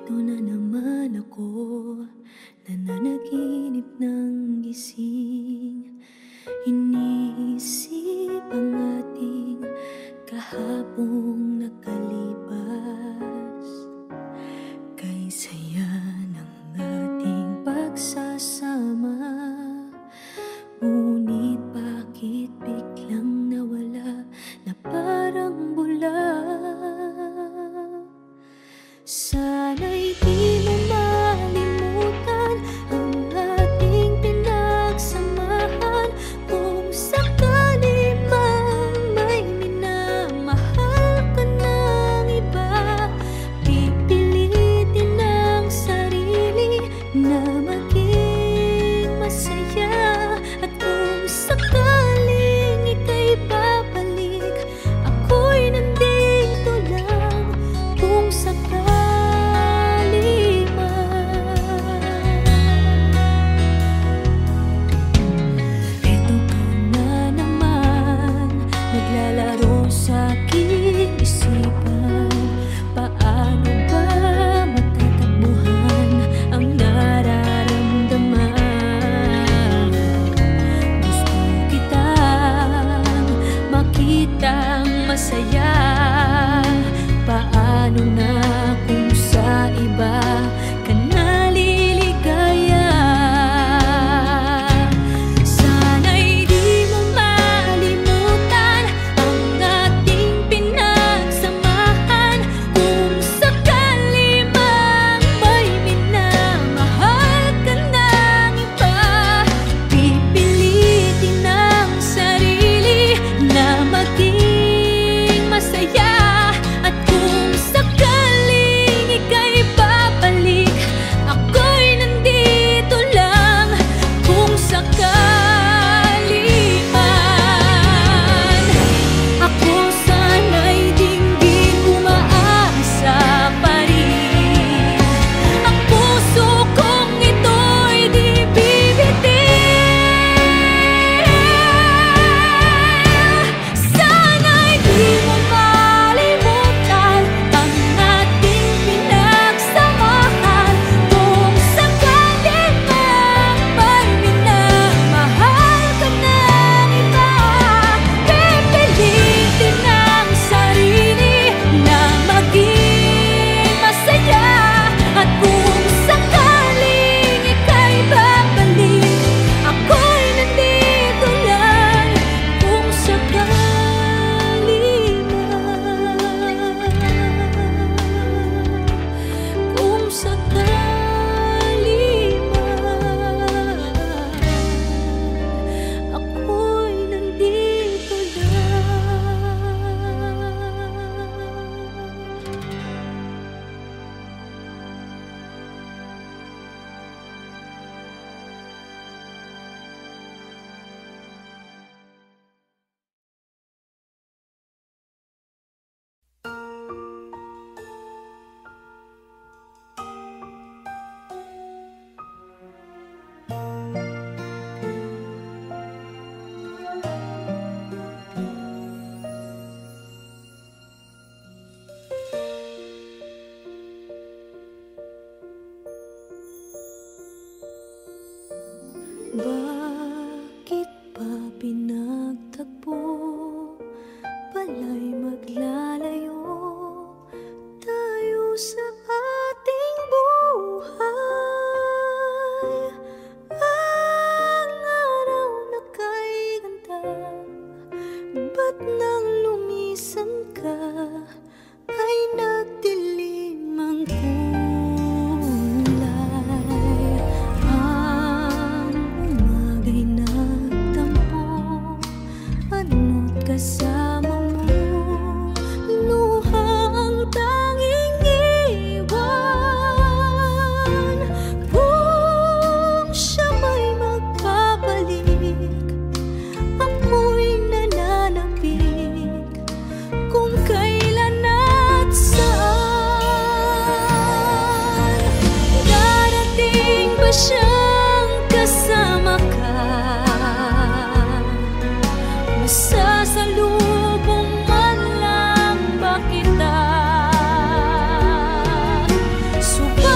Nandito na naman ako, nananaginip ng gising. Iniisip ang ating kahapong nakalipas. Kay saya ng ating pagsasama, ngunit bakit biglang nawala na parang bula? Sana'y di mo malimutan ang ating pinagsamahan. Kung sakali mang may minamahal ka ng iba, pipilitin ang sarili na maging masaya. At kung sakaling ika'y babalik, ako'y nandito lang. Kung sakali naglalaro sa aking isipan, paano ba matatakbuhan ang nararamdaman? Gusto kitang makitang masaya. Paano na kung sa iba ka naliligaya? Bakit ba pinagtagpo? Pala'y maglalayo tayo sa ating buhay. Ang araw na kay ganda, ba't nang lumisan ka ay nagdilim ang kulay? Kasama mo, luha ang tanging iwan. Kung siya may magpapalik, ako'y nananapik. Kung kailan at saan, darating ba siyang kasama ka? Sasalubong man lang ba kita? Subalit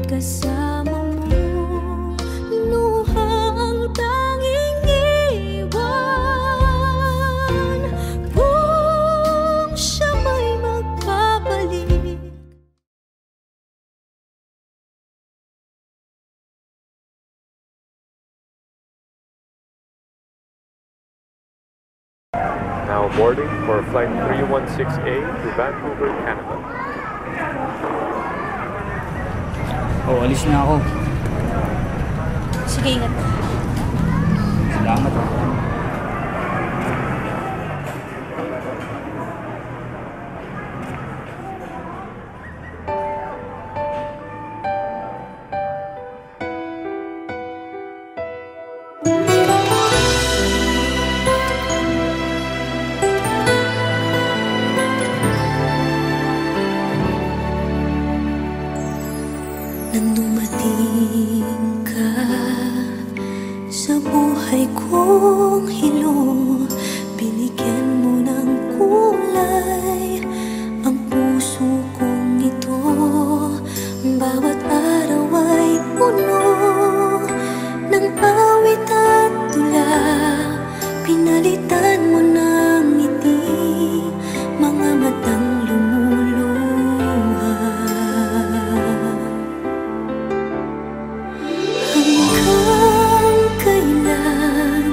kasama mo. Luha ang tanging iwan kung siya may magpapalik. Now boarding for flight 316A to Vancouver, Canada. Oh, alis na ako. Sige, ingat. Salamat. Nang dumating ka sa buhay kong hilo, binigyan mo ng kulay ang puso kong ito. Bawat araw ay puno ng awit at tula. Pinalitan mo ng ngiti mga matang lumuluha. Hanggang kailan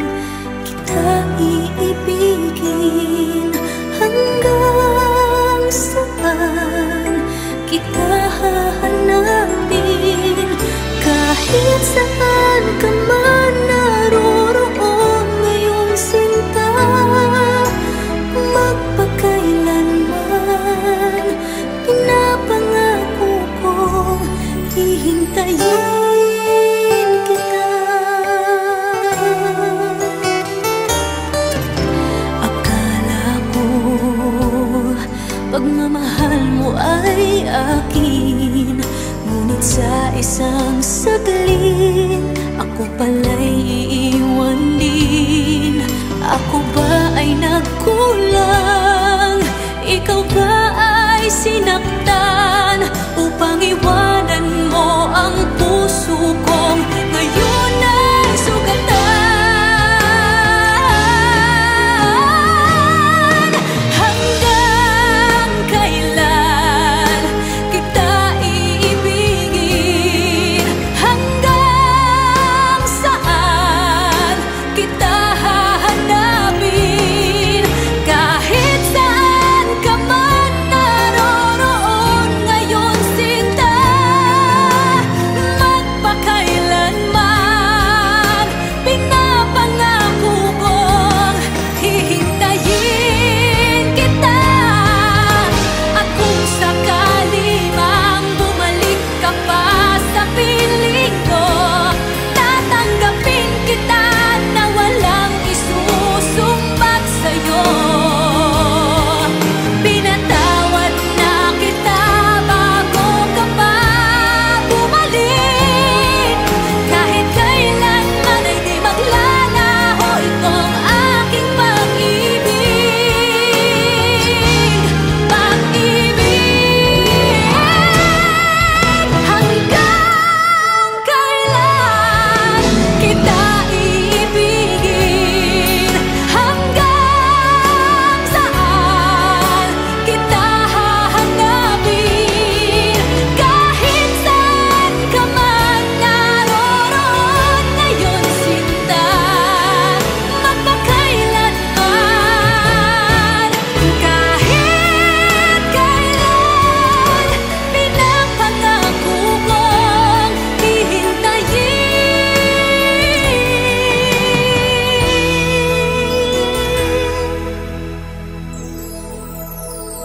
kita iibigin? Hanggang saan kita hahanapin? Kahit saan ka man naroroon ngayon, sinta, magpakailanman pinapangako kong hihintayin kita. Akala ko pagmamahal mo ay akin, ngunit sa isang saglit ako pala'y iiwan din. Ako ba ay nagkulang? Ikaw ba ay sinaktan upang iwanan mo ang puso kong ngayon ay sugatan? Hanggang kailan kita iibigin? Hanggang saan kita hahanapin? Kahit saan ka man naroroon ngayon, sinta, magpakailanman pinapangako kong hihintayin kita. At kung sakali mang bumalik ka pa sa piling ko, tatanggapin kita na walang isusumbat sa'yo. Pinatawad na kita bago ka pa bumalik. Kahit kailanman ay di maglalaho itong aking pag-ibig. Pag-ibig. Hanggang kailan kita iibigin? Hanggang saan kita hahanapin? Kahit saan ka man naroroon ngayon, sinta, magpakailanman. Kahit kailan pinapangako kong hihintayin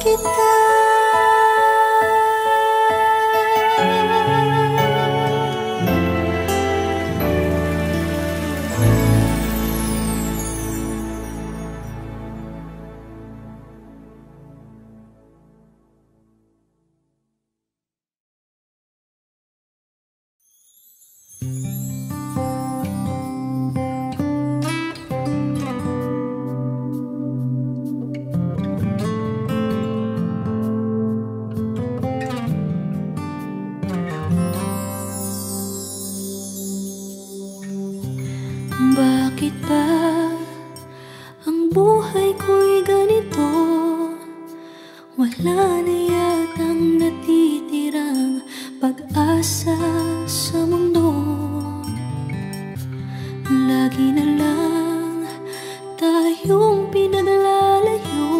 kita. Bakit ba ang buhay ko'y ganito? Wala na yatang natitirang pag-asa sa mundo. Lagi na lang tayong pinaglalayo.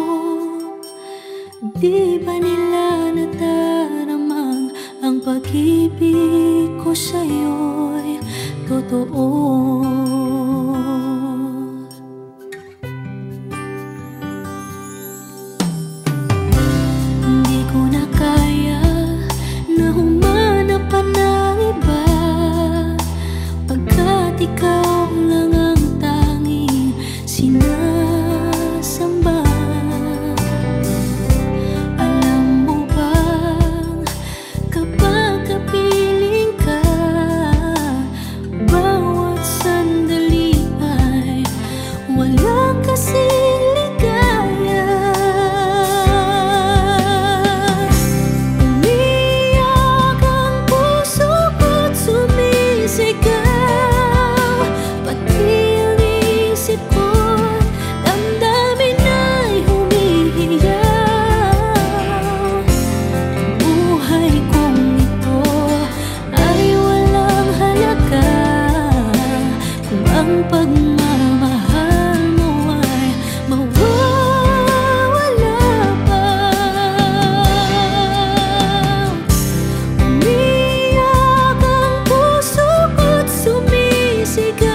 Di ba nila nataramang ang pag-ibig ko sa'yo'y totoo? Hindi ko na kaya na humanap pa ng iba, pagkat ikaw lang ang tanging sinasamba. Alam mo bang kapag kapiling ka, bawat sandali ay walang kasing ligaya. Umiyak ang puso ko't sumisigaw, pati ang isip ko't damdamin ay humihiyaw. Buhay kong ito ay walang halaga kung ang pagmamahal mo ay mawawala pa. Umiyak ang puso ko't sumisigaw,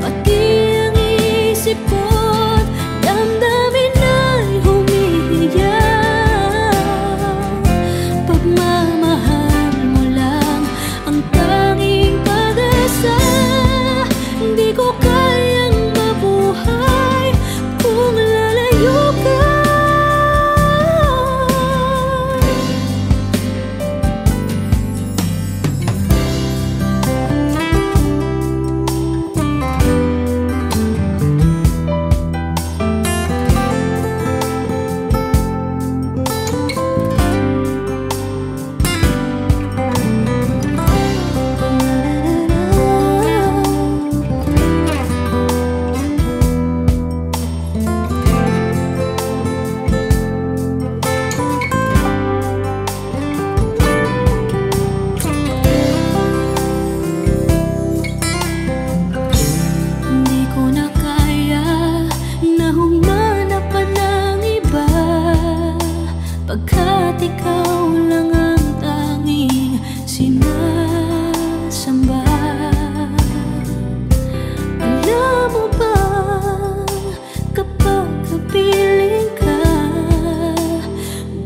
pati ang isip ko't damdamin ay humihiyaw. Pagmamahal mo lang ang tanging pag-asa. Hindi ko kayang mabuhay kung lalayo ka. Hindi ko na kaya na humanap pa ng iba, pagkat ikaw lang ang tanging sinasamba. Alam mo ba kapag kapiling ka,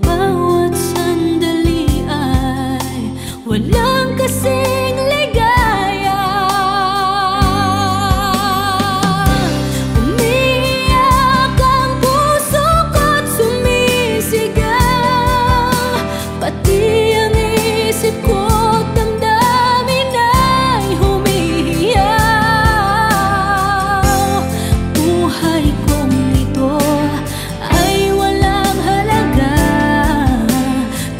bawat sandali ay walang kasing ligaya. Umiyak ang puso ko't sumisigaw, pati ang isip ko't damdamin ay humihiyaw. Buhay kong ito ay walang halaga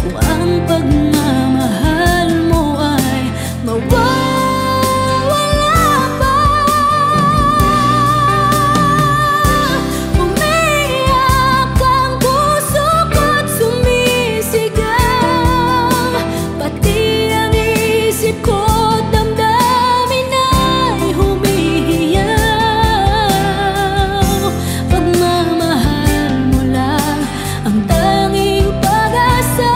kung ang pagmamahal mo ay mawawala pa. Umiyak ang puso ko't sumisigaw, pati ang isip ko't damdamin ay humihiyaw. Pagmamahal mo lang ang tanging pag-asa.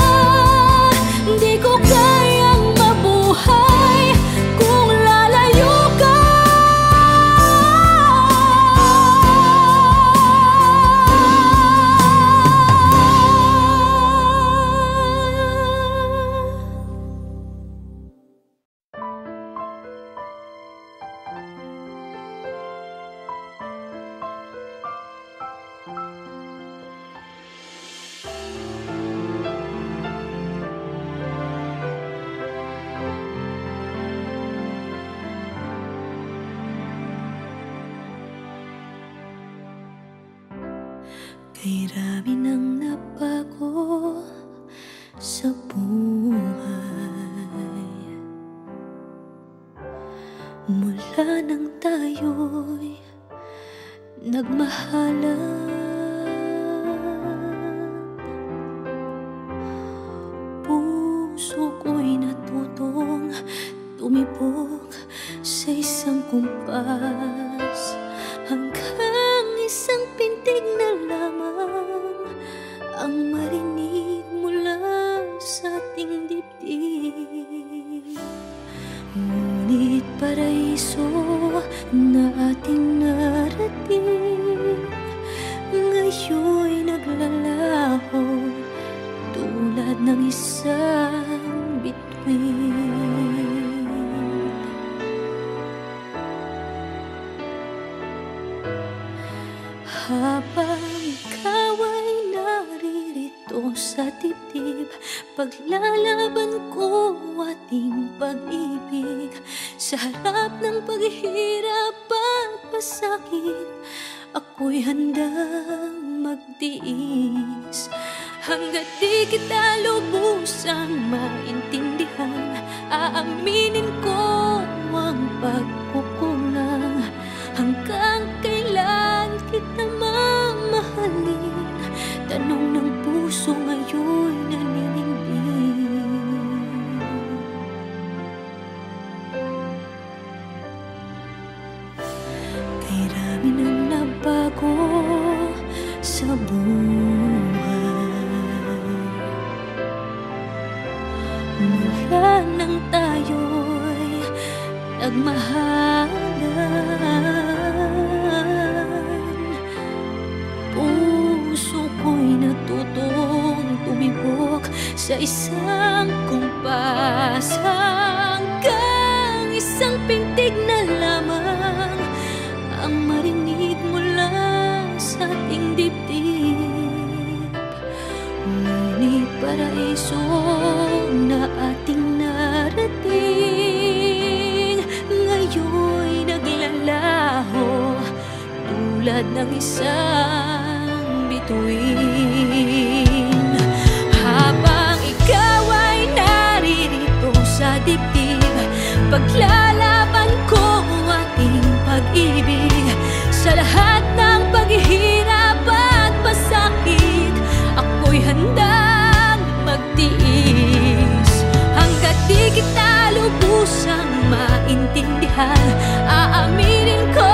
Hindi ko kayang mabuhay kung lalayo ka. Kay rami ng nabago sa buhay, Mula nang tayo'y nagmahalan, puso ko'y natutong tumibok sa isang kumpas, hanggang isang pintig na lamang ang marinig mula sa ating dibdib. Ngunit paraiso na ating narating, ngayon'y naglalaho tulad ng isang bituin. Habang ikaw ay naririto sa dibdib, paglalaban ko ating pag-ibig. Sa harap ng paghihirap at pasakit, ako'y handang magtiis. Hanggat di kita lubusang maintindihan, aaminin ko ang pagkukulang. Hanggang kailan kita mamahalin? Tanong ng puso ngayon'y naninindig. Kay rami nang nabago sa buhay, mula nang tayo'y nagmahalan, puso ko'y natutong tumibok sa isang kumpas, hanggang isang pintig na lamang ang marinig mula sa ating dibdib. Ngunit paraiso na ating narating, ngayon'y naglalaho tulad ng isang bituin. Habang ikaw ay naririto sa dibdib, paglalaban ko ating pag-ibig. Sa lahat ng paghihirap at pasakit, ako'y handang magtiis. Hanggat di kita lubusang maintindihan, aaminin ko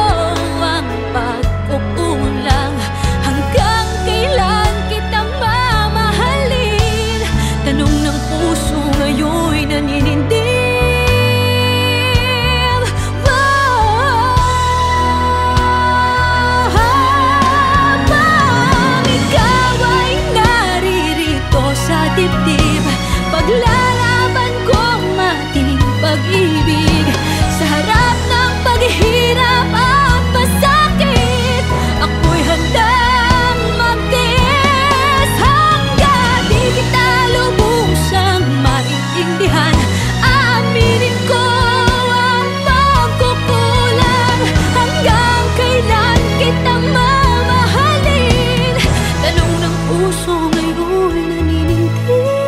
ang pagkukulang. Hanggang kailan kita mamahalin? Tanong ng puso ngayon'y naninindig. Habang ikaw ay naririto sa dibdib, paglalaban ko ating pag-ibig. Sa harap ng paghihirap at pasakit, ako'y handang magtiis. Hanggang di kita lubusang maintindihan, aaminin ko ang pagkukulang. Hanggang kailan kita mamahalin? Tanong ng puso ngayon naninindig.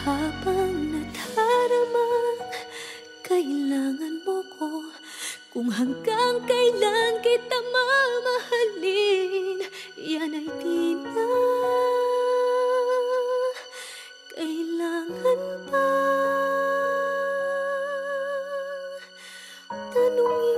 Habang nadaramang kailangan mo ko, kung hanggang kailan kita mamahalin, yan ay di na kailangan pa tanungin.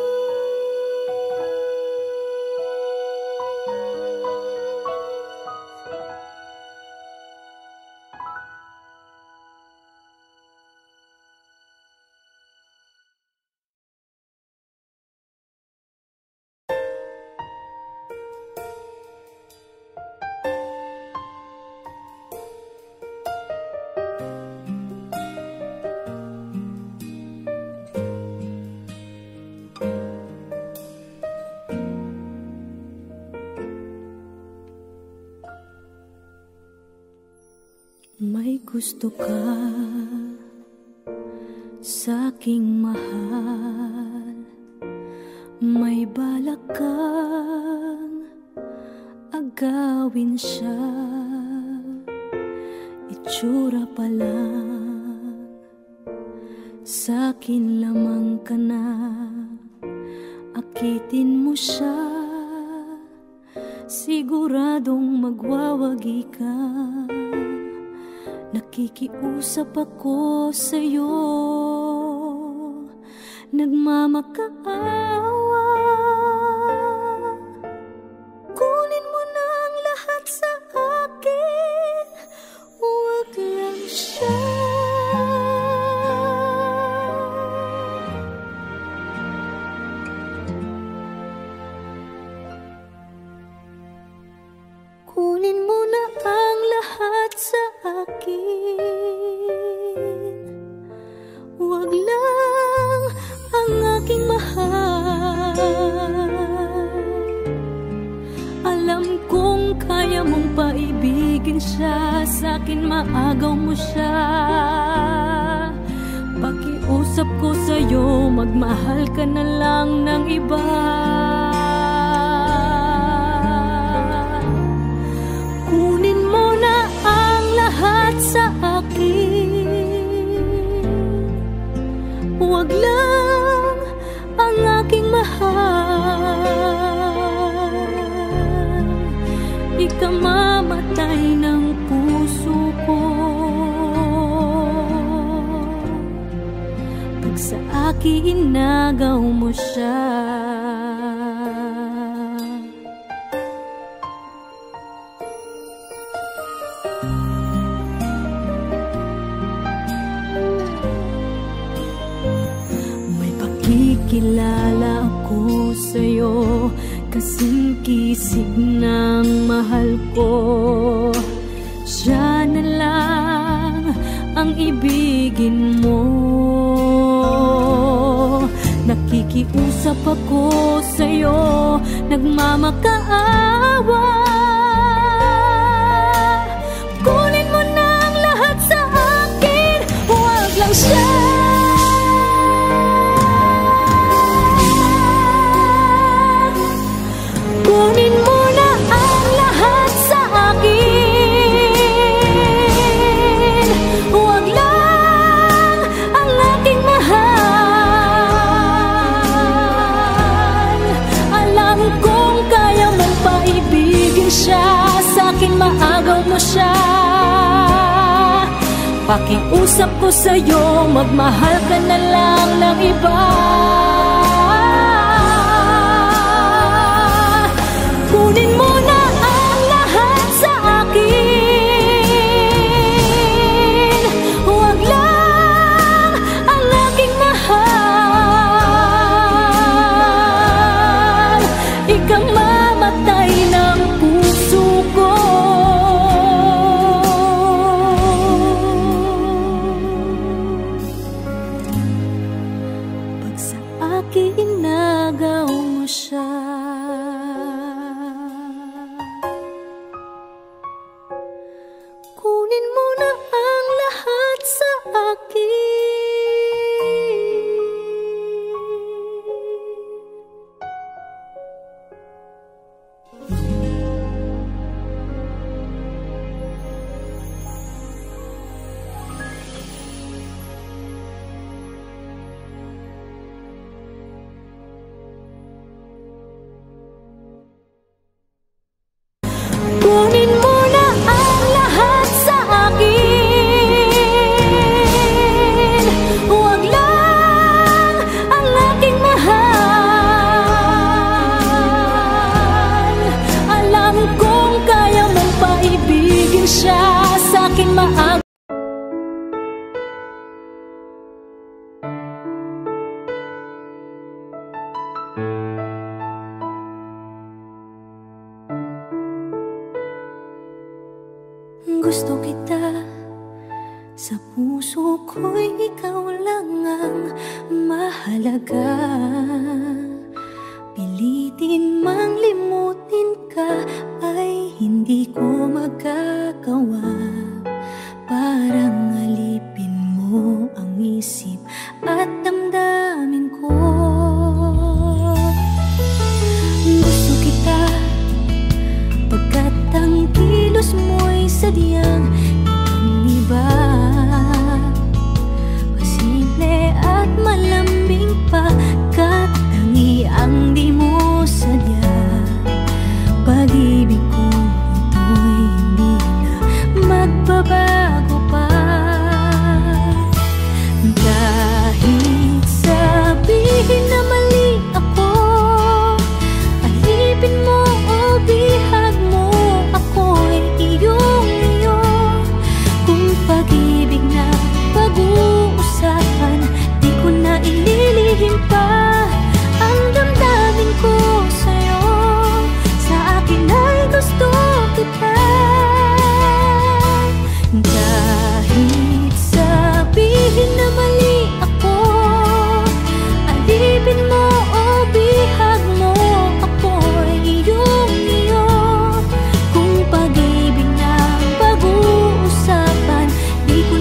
May gusto ka sa'king mahal, may balak kang agawin siya, itsura pa lang Sa'kin lamang ka na, akitin mo siya, siguradong magwawagi ka. Nakikiusap ako sa'yo, nagmamakaawa. Kunin mo na ang lahat sa akin, huwag lang siya. Kunin mo na ang lahat sa akin, huwag lang ang aking mahal. Alam kong kaya mong paibigin siya, sa'kin maagaw mo siya. Pakiusap ko sa'yo, magmahal ka na lang ng iba. Kunin mo na ang lahat sa akin, huwag lang ang aking mahal. Ikamamatay ng puso ko pag sa akin inagaw mo siya. Kilala ako sa'yo, kasing kisig ng mahal ko. Siya na lang ang ibigin mo. Nakikiusap ako sa'yo, nagmamakaawa. Kunin mo na ang lahat sa akin, huwag lang siya. Kunin mo na ang lahat sa akin, huwag lang ang aking mahal. Alam kong kaya mong paibigin siya, sa'kin maagaw mo siya. Pakiusap ko sa'yo, magmahal ka na lang ng iba. Kunin mo na ang lahat sa akin, huwag lang ang aking mahal. Ikamamatay ng puso ko pag sa akin inagaw mo siya. Kunin mo na ang lahat sa akin. Kunin mo na ang lahat sa akin, huwag lang ang aking mahal. Alam kong kaya mong paibigin siya, sa'kin maagaw. Gusto kita, sa puso ko'y ikaw lang ang mahalaga. Pilitin mang limutin ka ay hindi ko magagawa. Parang alipin mo ang isip at damdamin ko. Gusto kita pagkat ang kilos mo'y sadyang ibang iba. Pasimple simple at malambing pagkat tangi ang di mo sadya. Pag-ibig ko ito'y hindi na magbabago pa. Kahit sabihin na mali ako, alipin mo o bihag mo, ako'y iyong-iyo. Kung pag-ibig na pag-uusapan, di ko na ililihim pa ang damdamin ko sa'yo. Sa akin ay gusto kita. Kahit sabihin na mali ako, alipin mo o bihag mo, ako'y iyong-iyo. Kung pag-ibig na pag-uusapan, di ko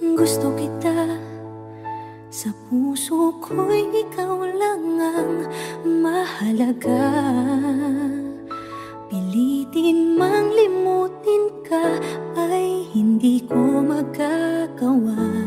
Gusto kita, sa puso ko'y ikaw lang ang mahalaga. Pilitin mang limutin ka ay hindi ko magagawa.